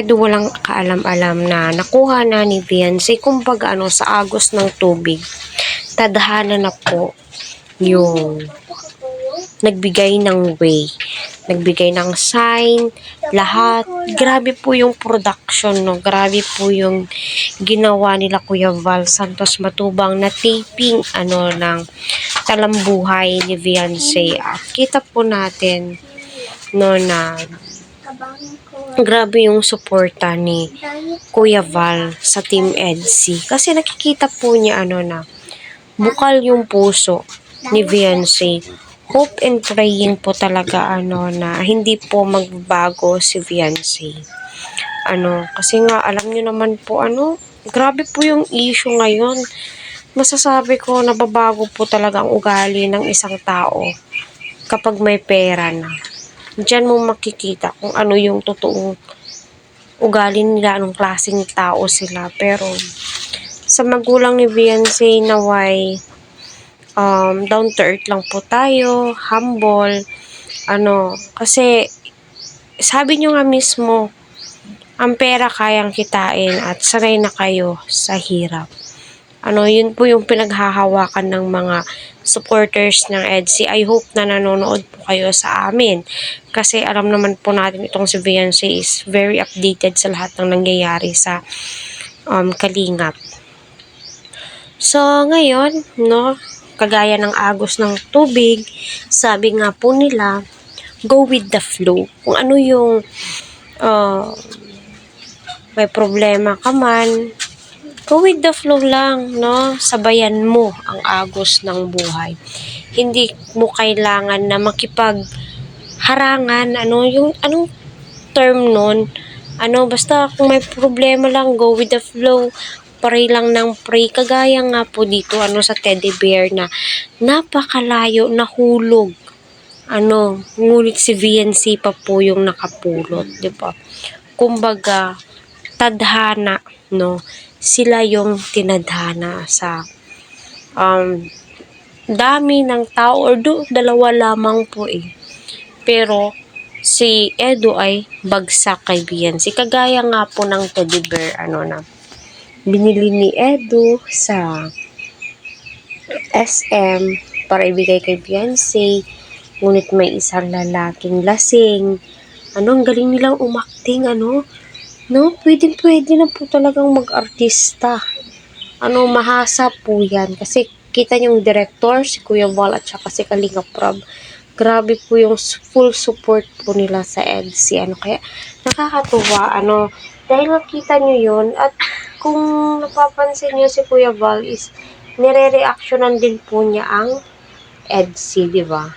Edo walang kaalam-alam na nakuha na ni Beyonce, kumbaga sa agos ng tubig. Tadhana na po yung nagbigay ng way, nagbigay ng sign, lahat. Grabe po yung production, no? Grabe po yung ginawa nila Kuya Val Santos Matubang na taping, ng talambuhay ni Beyonce. At kita po natin, no, na grabe yung suporta ni Kuya Val sa Team EDSI. Kasi nakikita po niya, na bukal yung puso ni Beyonce. Hope and praying po talaga, na hindi po magbago si Beyonce. Kasi nga, alam niyo naman po, grabe po yung issue ngayon. Masasabi ko, nababago po talaga ang ugali ng isang tao kapag may pera na. Diyan mo makikita kung ano yung totoong ugali nila, anong klaseng tao sila. Pero, sa magulang ni Beyonce, naway, down to earth lang po tayo, humble, kasi, sabi nyo nga mismo, ang pera kayang kitain at sanay na kayo sa hirap. Yun po yung pinaghahawakan ng mga supporters ng EDSI. I hope na nanonood po kayo sa amin. Kasi alam naman po natin itong si Beyonce is very updated sa lahat ng nangyayari sa Kalingap. So, ngayon, kagaya ng agos ng tubig, sabi nga po nila, go with the flow. Kung ano yung may problema ka man, go with the flow lang, sabayan mo ang agos ng buhay. Hindi mo kailangan na makipagharangan, yung anong term nun, basta kung may problema lang, go with the flow, pray lang ng pray. Kagaya nga po dito, sa teddy bear na napakalayo, nahulog. Ngunit si VNC pa po yung nakapulot, di ba? Kumbaga, tadhana, sila yung tinadhana sa dami ng tao, or dalawa lamang po Pero, si Edo ay bagsak kay Beyonce. Kagaya nga po ng teddy bear, na binili ni Edo sa SM para ibigay kay Beyonce. Ngunit may isang lalaking lasing. Ang galing nilang umakting, pwede na po talagang mag-artista. Mahasa po yan. Kasi kita yung director, si Kuya Val at saka si Kalinga Prab. Grabe po yung full support po nila sa EDSI. Kaya nakakatuwa. Dahil nakita nyo yun. At kung napapansin nyo si Kuya Val is nire-reactionan din po niya ang EDSI, di ba?